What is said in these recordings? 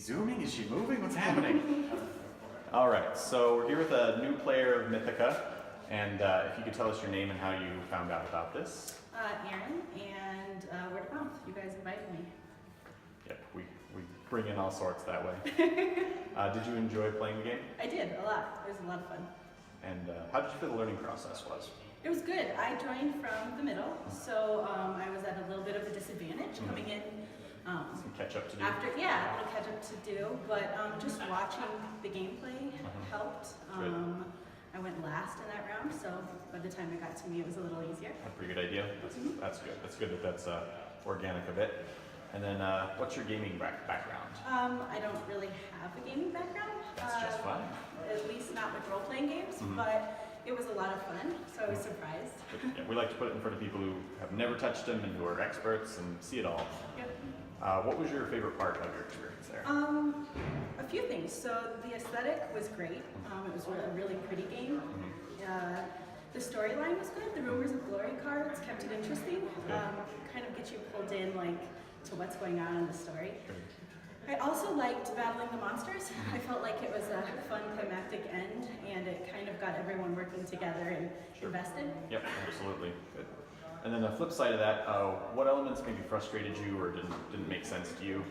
zooming? Is she moving? What's happening? All right, so we're here with a new player of Mythica, and if you could tell us your name and how you found out about this. Erin, and word of mouth. You guys invited me. Yep, we bring in all sorts that way. Did you enjoy playing the game? I did, a lot. It was a lot of fun. And how did you feel the learning process was? It was good. I joined from the middle, so I was at a little bit of a disadvantage coming in. Some catch up to do? A little catch up to do, but just watching the gameplay helped. I went last in that round, so by the time it got to me, it was a little easier. A pretty good idea. That's good. That's good that that's organic a bit. And then, what's your gaming background? I don't really have a gaming background. That's just fine. At least not with role-playing games, but it was a lot of fun, so I was surprised. Yeah, we like to put it in front of people who have never touched them and who are experts and see it all. Yep. What was your favorite part of your experience there? A few things. So the aesthetic was great. It was a really pretty game. The storyline was good. The Rumors of Glory cards kept it interesting. Kind of get you pulled in to what's going on in the story. I also liked battling the monsters. I felt like it was a fun climactic end, and it kind of got everyone working together and invested. Yep, absolutely. Good. And then the flip side of that, what elements maybe frustrated you or didn't make sense to you?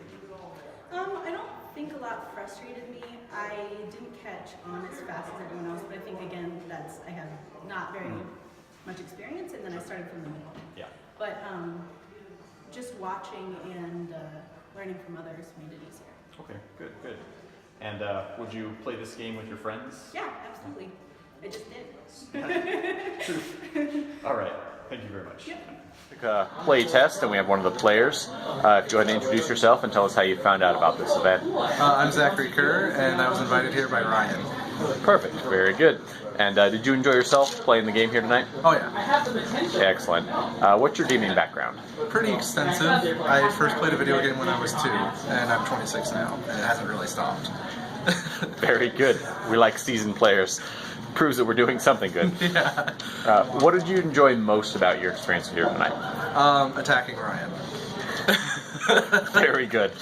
I don't think a lot frustrated me. I didn't catch on as fast as everyone else, but I think again I have not very much experience, and then I started from the middle. Yeah. But just watching and learning from others made it easier. Okay, good, good. And would you play this game with your friends? Yeah, absolutely. I just did. All right. Thank you very much. Yep. Play test, and we have one of the players. Go ahead and introduce yourself and tell us how you found out about this event. I'm Zachary Kerr, and I was invited here by Ryan. Perfect, very good. And did you enjoy yourself playing the game here tonight? Oh yeah. Excellent. What's your gaming background? Pretty extensive. I first played a video game when I was 2, and I'm 26 now, and it hasn't really stopped. Very good. We like seasoned players. Proves that we're doing something good. Yeah. What did you enjoy most about your experience here tonight? Attacking Ryan. Very good.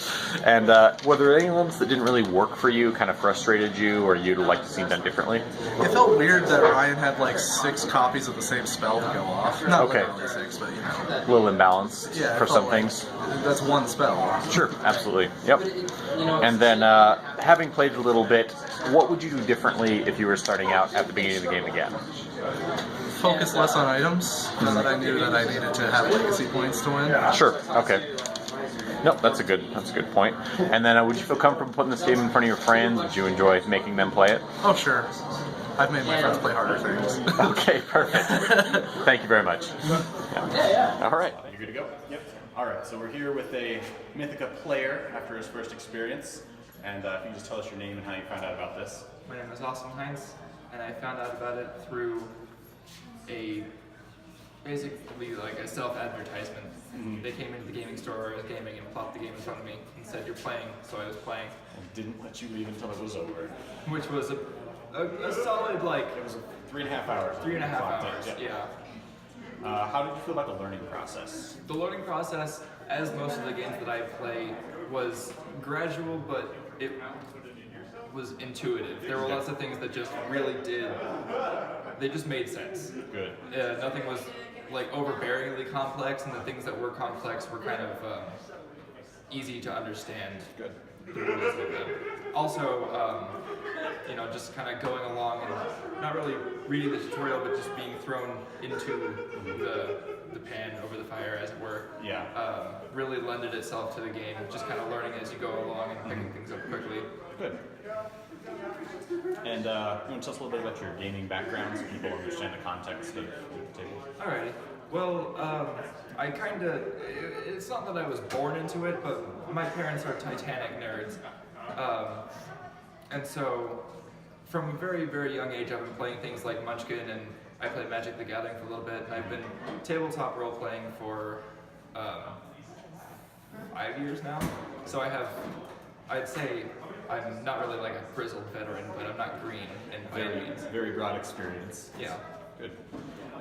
And were there any ones that didn't really work for you, kind of frustrated you, or you'd like to see them differently? It felt weird that Ryan had like 6 copies of the same spell to go off. Not Okay. literally 6, but you know. A little imbalanced for some things. That's one spell. Sure, absolutely. Yep. And then, having played a little bit, what would you do differently if you were starting out at the beginning of the game again? Focus less on items, now that I knew that I needed to have legacy points to win. Sure. Okay. Nope, that's a good point. And then, would you feel comfortable putting this game in front of your friends? Would you enjoy making them play it? Oh, sure. I've made my friends play harder things. Okay, perfect. Thank you very much. Yeah. All right. You good to go? Yep. All right, so we're here with a Mythica player after his first experience. And if you can just tell us your name and how you found out about this. My name is Austin Hines, and I found out about it through basically like a self-advertisement. They came into the gaming store where I was gaming and plopped the game in front of me and said, "You're playing," so I was playing. And didn't let you leave until it was over. Which was a solid It was 3.5 hours. 3.5 hours, yeah. How did you feel about the learning process? The learning process, as most of the games that I play, was gradual, but it was intuitive. There were lots of things that just really they just made sense. Good. Nothing was like overbearingly complex, and the things that were complex were kind of easy to understand. Good. The rules of them. Also, just kind of going along and not really reading the tutorial, but just being thrown into the pan over the fire, as it were. Yeah. Really lended itself to the game. Just kind of learning as you go along and picking things up quickly. Good. And you want to tell us a little bit about your gaming background so people understand the context of the table? Alrighty. Well, it's not that I was born into it, but my parents are Titanic nerds. And so, from a very, very young age, I've been playing things like Munchkin, and I played Magic the Gathering for a little bit, and I've been tabletop role-playing for 5 years now. So I'd say I'm not really like a grizzled veteran, but I'm not green and Very broad experience. Yeah. Good.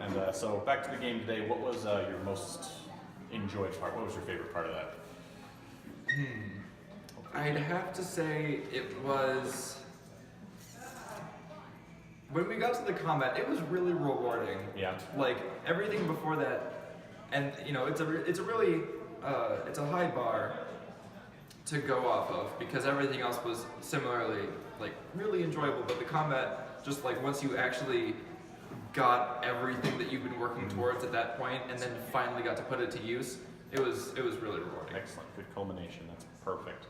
And so back to the game today, what was your most enjoyed part? What was your favorite part of that? I'd have to say it was when we got to the combat. It was really rewarding. Yeah. Like everything before that, and you know, it's a high bar to go off of because everything else was similarly like really enjoyable. But the combat, just like once you actually got everything that you've been working towards at that point, and then finally got to put it to use, it was really rewarding. Excellent, good culmination. That's perfect.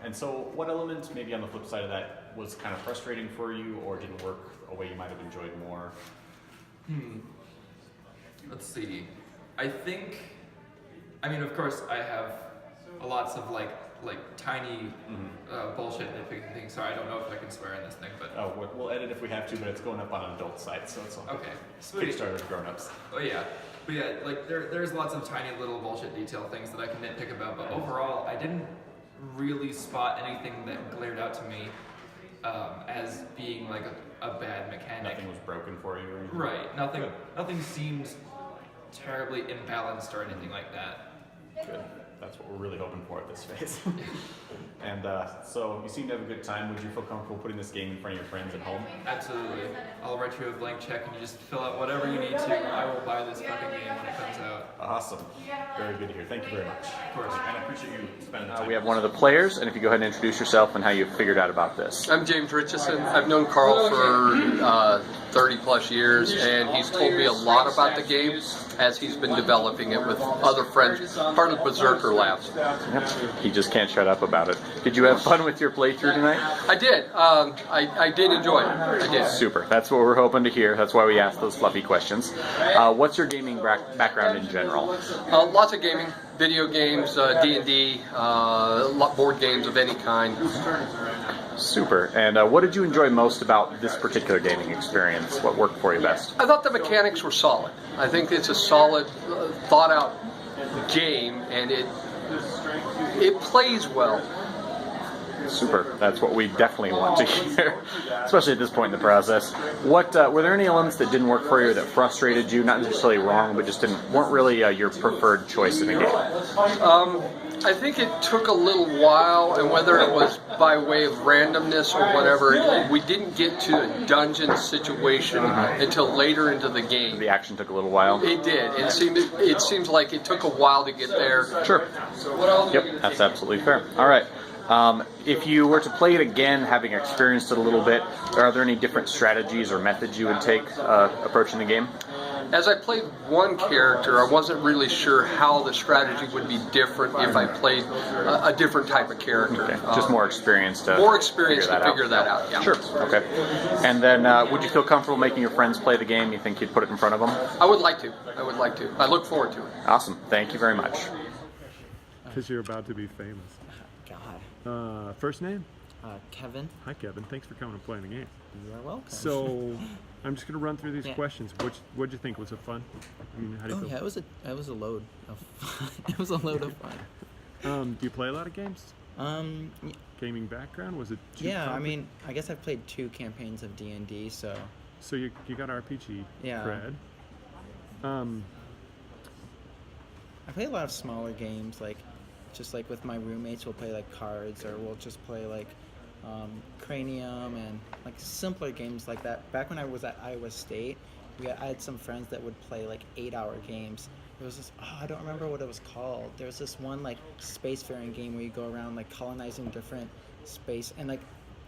And so, what element, maybe on the flip side of that, was kind of frustrating for you, or didn't work a way you might have enjoyed more? Let's see. I mean, of course, I have lots of like tiny bullshit nitpicking things. So I don't know if I can swear in this thing, but Oh, we'll edit if we have to, but it's going up on an adult site, so it's okay. Sweet. Kickstarter to grown-ups. Oh yeah, but yeah, like there's lots of tiny little bullshit detail things that I can nitpick about. But overall, I didn't really spot anything that glared out to me as being like a bad mechanic. Nothing was broken for you, or anything? Right. Nothing seems terribly imbalanced or anything like that. Good. That's what we're really hoping for at this phase. And so you seem to have a good time. Would you feel comfortable putting this game in front of your friends at home? Absolutely. I'll write you a blank check and you just fill out whatever you need to. I will buy this fucking game when it comes out. Awesome. Very good to hear. Thank you very much. Of course. And I appreciate you spending the time. We have one of the players, and if you go ahead and introduce yourself and how you figured out about this. I'm James Richardson. I've known Carl for 30 plus years, and he's told me a lot about the game as he's been developing it with other friends, part of Berserker Labs. Yep. He just can't shut up about it. Did you have fun with your playthrough tonight? I did. I did enjoy it. I did. Super. That's what we're hoping to hear. That's why we asked those fluffy questions. What's your gaming background in general? Lots of gaming, video games, D&D, board games of any kind. Super. And what did you enjoy most about this particular gaming experience? What worked for you best? I thought the mechanics were solid. I think it's a solid, thought-out game, and it plays well. Super. That's what we definitely want to hear, especially at this point in the process. What were there any elements that didn't work for you, that frustrated you? Not necessarily wrong, but just weren't really your preferred choice in the game? I think it took a little while, and whether it was by way of randomness or whatever, we didn't get to a dungeon situation until later into the game. The action took a little while. It did. It seems like it took a while to get there. Sure. Yep, that's absolutely fair. All right. If you were to play it again, having experienced it a little bit, are there any different strategies or methods you would take approaching the game? As I played one character, I wasn't really sure how the strategy would be different if I played a different type of character. Okay. Just more experience to figure that out. Yeah. Sure. Okay. And then, would you feel comfortable making your friends play the game? You think you'd put it in front of them? I would like to. I look forward to it. Awesome. Thank you very much. Because you're about to be famous. God. First name? Kevin. Hi, Kevin. Thanks for coming and playing the game. You're welcome. So, I'm just going to run through these questions. What'd you think? Was it fun? I mean, how do you feel? Yeah, it was a load of fun. It was a load of fun. Do you play a lot of games? Gaming background? Was it Yeah, I mean, I guess I've played 2 campaigns of D&D, so... So you got RPG cred. I play a lot of smaller games, like just like with my roommates, we'll play like cards, or we'll just play like Cranium and like simpler games like that. Back when I was at Iowa State, I had some friends that would play like 8-hour games. There was this, I don't remember what it was called. There was this one like spacefaring game where you go around like colonizing different space, and like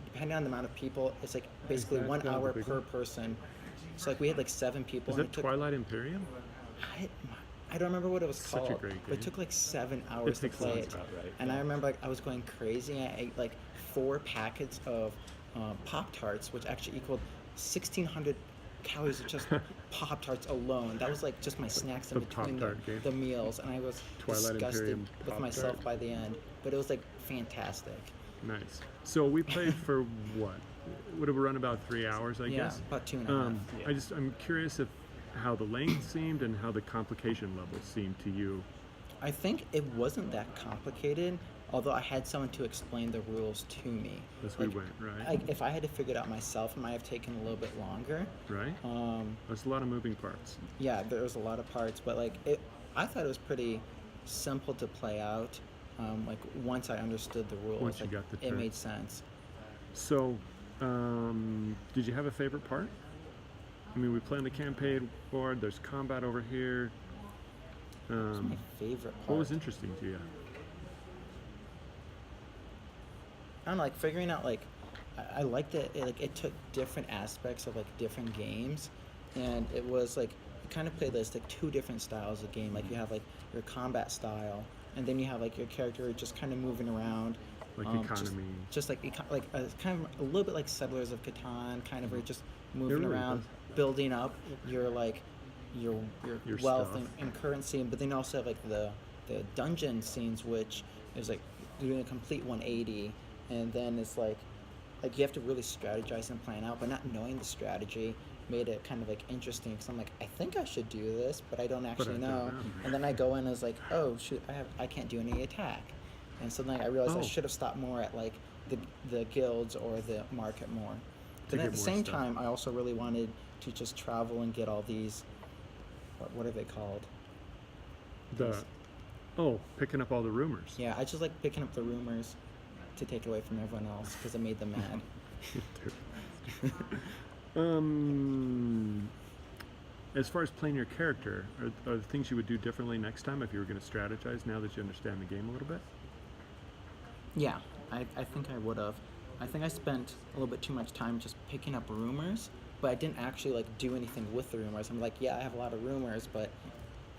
depending on the amount of people, it's like basically 1 hour per person. So like we had like 7 people. Is that Twilight Imperium? I don't remember what it was called. Such a great game. But it took like 7 hours to play it. Right. And I remember like I was going crazy. I ate like 4 packets of Pop-Tarts, which actually equaled 1,600 calories of just Pop-Tarts alone. That was like just my snacks in between the meals, and I was disgusted with myself by the end. But it was like fantastic. Nice. So we played for what? Would have run about 3 hours, I guess. Yeah, about 2.5. I'm curious how the length seemed and how the complication level seemed to you. I think it wasn't that complicated, although I had someone to explain the rules to me. As we went, right? If I had to figure it out myself, it might have taken a little bit longer. Right. There's a lot of moving parts. Yeah, there was a lot of parts, but like I thought it was pretty simple to play out. Like once I understood the rules, Once you like, got the it turn. made sense. So, did you have a favorite part? I mean, we play on the campaign board. There's combat over here. What's my favorite part? What was interesting to you? I don't know, like figuring out like I liked that it took different aspects of like different games, and it was like you kind of play this like two different styles of game. Like you have like your combat style, and then you have like your character just kind of moving around. Like economy. Just like kind of a little bit like Settlers of Catan, kind of where you're just moving really around, does. building up your like your wealth stuff. and currency, but then you also have like the dungeon scenes, which is like doing a complete 180, and then it's like you have to really strategize and plan out, but not knowing the strategy made it kind of like interesting, because I'm like, I think I should do this, but I don't actually I don't know. know. And then I go in and it's like, oh shoot, I can't do any attack. And so then I realized I Oh. should have stopped more at like the guilds or the market more. But To then at get the more same stuff. time, I also really wanted to just travel and get all these, what are they called? Picking up all the rumors. Yeah, I just like picking up the rumors to take away from everyone else because it made them mad. As far as playing your character, are there things you would do differently next time if you were going to strategize now that you understand the game a little bit? Yeah, I think I would have. I think I spent a little bit too much time just picking up rumors, but I didn't actually like do anything with the rumors. I'm like, yeah, I have a lot of rumors, but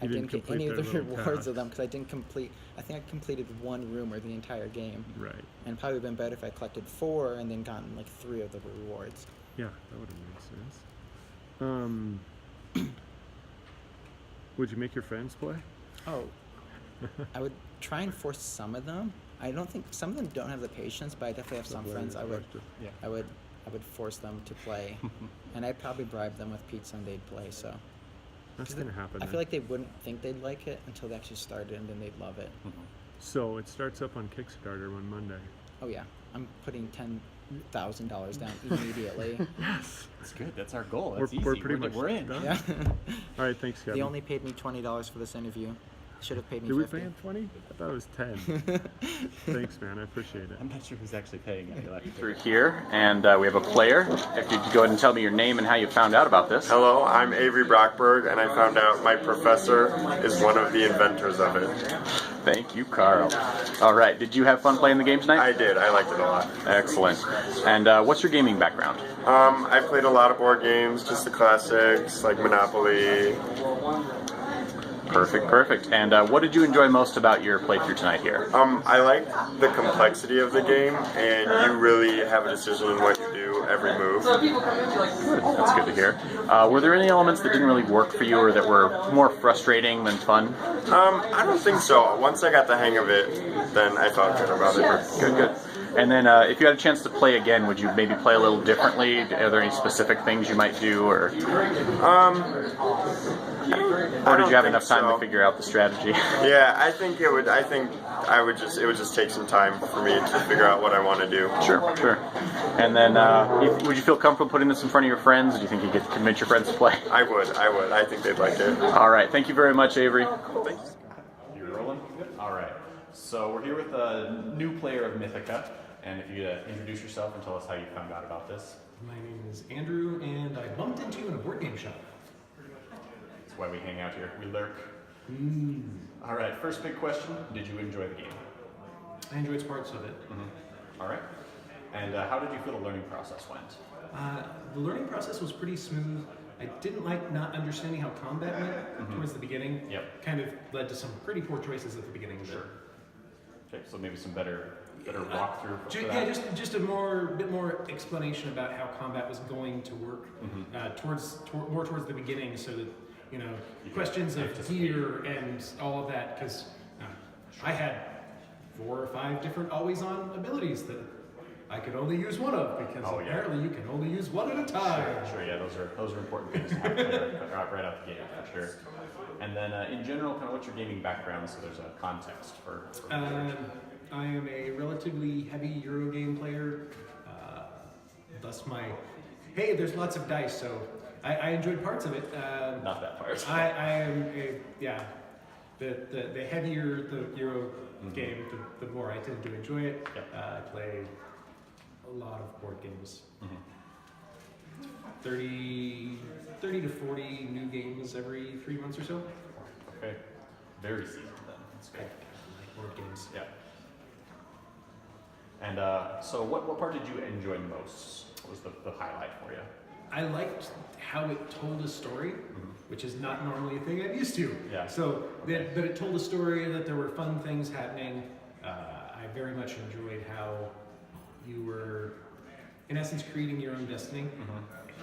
I You didn't didn't get any of the complete their little rewards of tasks. them because I didn't complete. I think I completed one rumor the entire game, Right. and probably been better if I collected 4 and then gotten like 3 of the rewards. Yeah, that would have made sense. Would you make your friends play? Oh, I would try and force some of them. I don't think some of them don't have the patience, but I definitely have some friends I would force them to play, and I'd probably bribe them with pizza and they'd play. So That's going to happen. I then. feel like they wouldn't think they'd like it until they actually started, and then they'd love it. So it starts up on Kickstarter on Monday. Oh yeah, I'm putting $10,000 down immediately. Yes. That's good. That's our goal. We're That's easy. pretty much we're in. done. Yeah. All right, thanks, Kevin. They only paid me $20 for this interview. Should have paid me Did we 50. pay him 20? I thought it was 10. Thanks, man. I appreciate it. I'm not sure who's actually paying it. You'll have to Through here, and we have a player. If you could go ahead and tell me your name and how you found out about this. Hello, I'm Avery Brockberg, and I found out my professor is one of the inventors of it. Thank you, Carl. All right, did you have fun playing the game tonight? I did. I liked it a lot. Excellent. And what's your gaming background? I played a lot of board games, just the classics, like Monopoly. Perfect. And what did you enjoy most about your playthrough tonight here? I like the complexity of the game, and you really have a decision in what you do every move. Good. That's good to hear. Were there any elements that didn't really work for you or that were more frustrating than fun? I don't think so. Once I got the hang of it, then I felt good about it. Good. And then if you had a chance to play again, would you maybe play a little differently? Are there any specific things you might do, or did you have enough time to figure out the strategy? Yeah, I think it would. It would just take some time for me to figure out what I want to do. Sure. And then, would you feel comfortable putting this in front of your friends? Do you think you could convince your friends to play? I would. I think they'd like it. All right. Thank you very much, Avery. Thanks. You're rolling? All right. So we're here with a new player of Mythica, and if you introduce yourself and tell us how you found out about this. My name is Andrew, and I bumped into you in a board game shop. That's why we hang out here. We lurk. All right. First big question: did you enjoy the game? I enjoyed parts of it. All right. And how did you feel the learning process went? The learning process was pretty smooth. I didn't like not understanding how combat went towards the beginning. Yep. Kind of led to some pretty poor choices at the beginning. Sure. Okay, so maybe some better walkthrough for that. Yeah, just a bit more explanation about how combat was going to work more towards the beginning, so that questions of gear and all of that. Because I had 4 or 5 different always-on abilities that I could only use one of, because apparently you can only use one at a time. Sure. Yeah, those are important things to have clear right out the gate for sure. And then in general, kind of what's your gaming background, so there's a context for I am a relatively heavy Eurogame player, thus hey, there's lots of dice, so I enjoyed parts of it. not that part. I am the heavier the Euro game, the more I tend to enjoy it. Yep. I play a lot of board games. 30 to 40 new games every 3 months or so. Okay. Very seasoned then. That's I great. like board games. Yeah. And so what part did you enjoy most? What was the highlight for you? I liked how it told a story, which is not normally a thing I'm used to. Yeah. So, but it told a story, that there were fun things happening. I very much enjoyed how you were, in essence, creating your own destiny.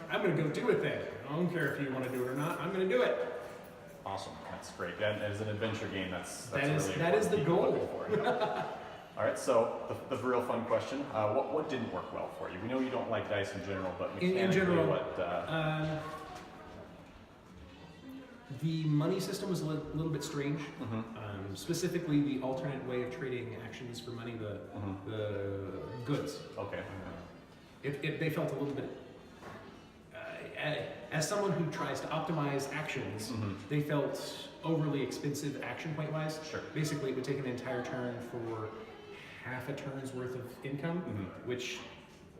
I'm going to go do it then. I don't care if you want to do it or not. I'm going to do it. Awesome. That's great. And as an adventure game, that's That really is the people goal. looking for. All right, so the real fun question: what didn't work well for you? We know you don't like dice in general, but mechanically, In general, what? the money system was a little bit strange. Specifically, the alternate way of trading actions for money, the goods. Okay. They felt a little bit. As someone who tries to optimize actions, they felt overly expensive action point wise. Sure. Basically, it would take an entire turn for half a turn's worth of income,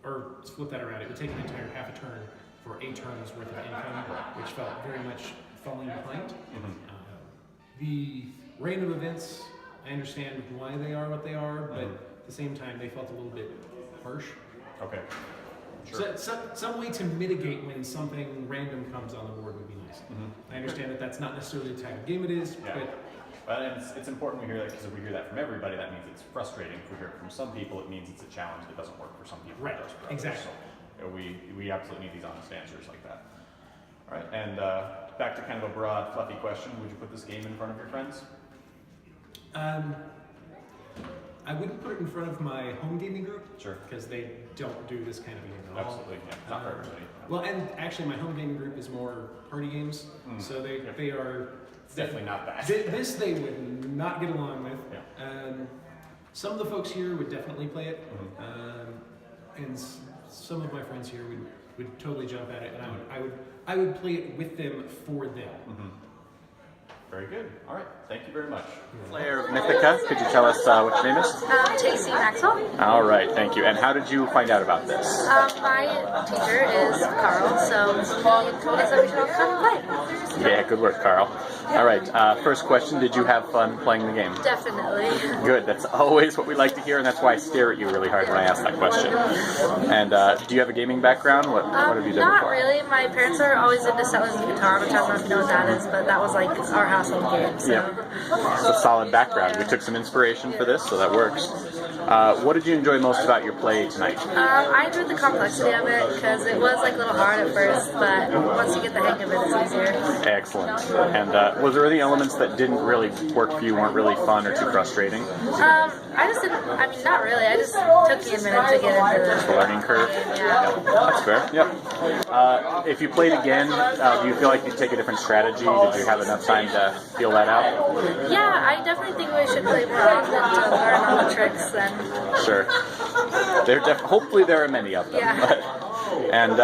or let's flip that around, it would take an entire half a turn for a turn's worth of income, which felt very much falling behind. The random events, I understand why they are what they are, but at the same time, they felt a little bit harsh. Okay. Sure. So, some way to mitigate when something random comes on the board would be nice. I understand that that's not necessarily the type of game it is, but it's important we hear that, because if we hear that from everybody, that means it's frustrating. If we hear it from some people, it means it's a challenge that doesn't work for some people. Right. It does for others. Exactly. So we absolutely need these honest answers like that. All right, and back to kind of a broad, fluffy question: would you put this game in front of your friends? I wouldn't put it in front of my home gaming group. Sure. Because they don't do this kind of game at all. Absolutely, yeah. Not for everybody. Well, and actually, my home gaming group is more party games, so they are It's definitely not that. This they would not get along with. Yeah. Some of the folks here would definitely play it, and some of my friends here would totally jump at it, and I would play it with them for them. Very good. All right. Thank you very much. Player of Mythica, could you tell us what your name is? Casey Maxwell. All right, thank you. And how did you find out about this? My teacher is Carl, so he told us that we should all come and play. Yeah, good work, Carl. All right, first question, did you have fun playing the game? Definitely. Good, that's always what we like to hear, and that's why I stare at you really hard when I ask that question. And do you have a gaming background? What have you done Not before? really. My parents are always into selling the guitar, which I don't know if you know what that is, but that was like our household game. So. Yeah, it's a solid background. We took some inspiration for this, so that works. What did you enjoy most about your play tonight? I enjoyed the complexity of it because it was like a little hard at first, but once you get the hang of it, it's easier. Excellent. And was there any elements that didn't really work for you, weren't really fun or too frustrating? I just didn't, I mean, not really. I just took me a minute to get into Just the learning curve? Yeah. That's fair. Yep. If you played again, do you feel like you'd take a different strategy? Did you have enough time to feel that out? Yeah, I definitely think we should play more often to learn all the tricks then. Sure. Hopefully there are many of them. Yeah. And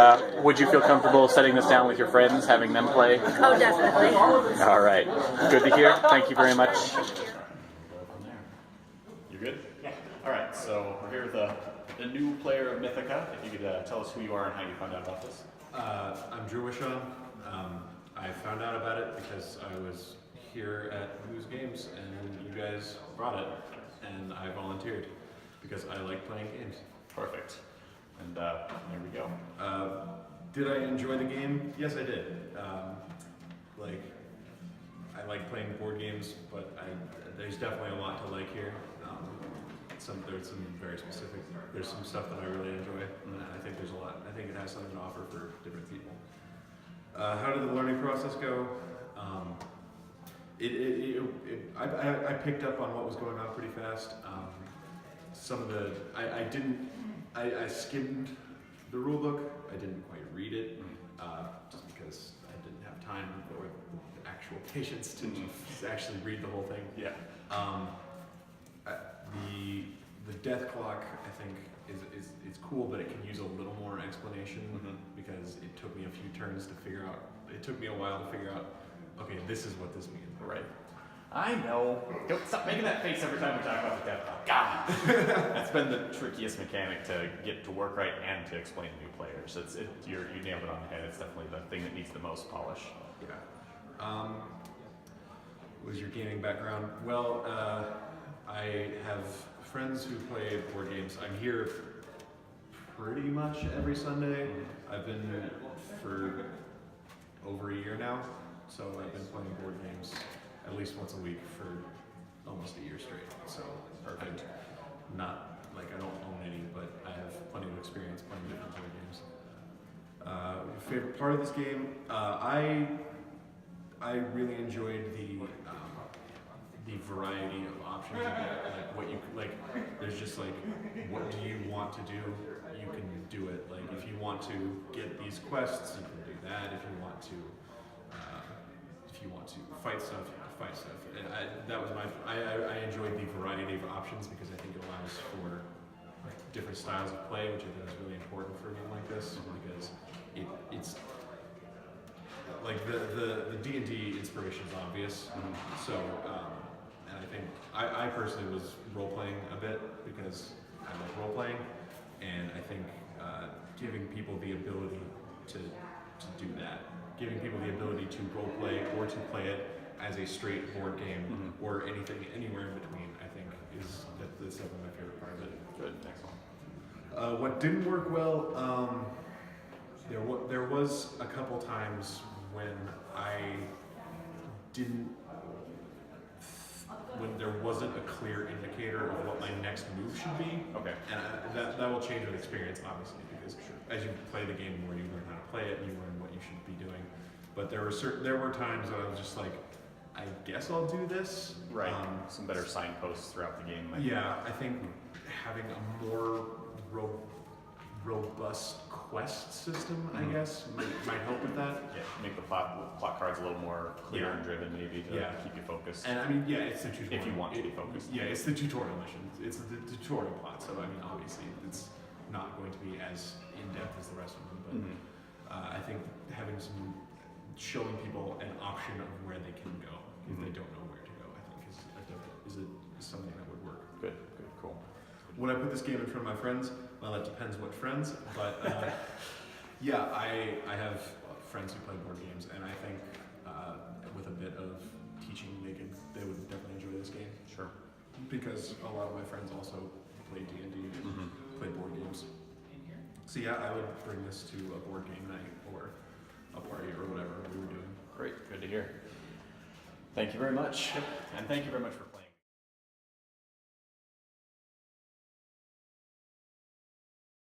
would you feel comfortable setting this down with your friends, having them play? Oh, definitely. All right. Good to hear. Thank you very much. You good? Yeah. All right, so we're here with the new player of Mythica. If you could tell us who you are and how you found out about this. I'm Drew Wishon. I found out about it because I was here at Who's Games and you guys brought it, and I volunteered because I like playing games. Perfect. And there we go. Did I enjoy the game? Yes, I did. I like playing board games, but there's definitely a lot to like here. There's some very specific. There's some stuff that I really enjoy, and I think there's a lot. I think it has something to offer for different people. How did the learning process go? I picked up on what was going on pretty fast. I skimmed the rule book. I didn't quite read it, just because I didn't have time or the actual patience to actually read the whole thing. Yeah. The death clock, I think, is cool, but it can use a little more explanation because it took me a few turns to figure out. It took me a while to figure out. Okay, this is what this means. Right. I know. Don't stop making that face every time we talk about the death bot. God, that's been the trickiest mechanic to get to work right and to explain to new players. You nailed it on the head. It's definitely the thing that needs the most polish. Yeah. What was your gaming background? Well, I have friends who play board games. I'm here pretty much every Sunday. I've been for over a year now, so I've been playing board games at least once a week for almost a year straight. So perfect. Not like I don't own any, but I have plenty of experience playing different board games. Favorite part of this game? I really enjoyed the variety of options you get. Like what you like. There's just like, what do you want to do? You can do it. Like if you want to get these quests, you can do that. If you want to fight stuff, you can fight stuff. And I enjoyed the variety of options because I think it allows for different styles of play, which I think is really important for a game like this because it's like the D&D inspiration is obvious. So and I think I personally was role playing a bit because I like role playing, and I think giving people the ability to do that, giving people the ability to role play or to play it as a straight board game or anything anywhere in between, I think that's definitely my favorite part of it. Good, excellent. What didn't work well, there was a couple times when when there wasn't a clear indicator of what my next move should be. Okay. And that will change with experience, obviously, because as you play the game more, you learn how to play it, and you learn what you should be doing. But there were times that I was just like, I guess I'll do this. Right. Some better signposts throughout the game. Yeah, I think having a more robust quest system, I guess, might help with that. Yeah, make the plot cards a little more clear and driven, maybe to keep you focused. And I mean, yeah, it's the tutorial. If you want to be focused. Yeah, it's the tutorial mission. It's the tutorial plot. So I mean, obviously, it's not going to be as in depth as the rest of them. But I think showing people an option of where they can go if they don't know where to go, I think is something that would work. Good, cool. Would I put this game in front of my friends? Well, that depends what friends, but yeah, I have friends who play board games, and I think with a bit of teaching, they would definitely enjoy this game. Sure. Because a lot of my friends also play D&D and play board games. So yeah, I would bring this to a board game night or a party or whatever we were doing. Great, good to hear. Thank you very much. And thank you very much for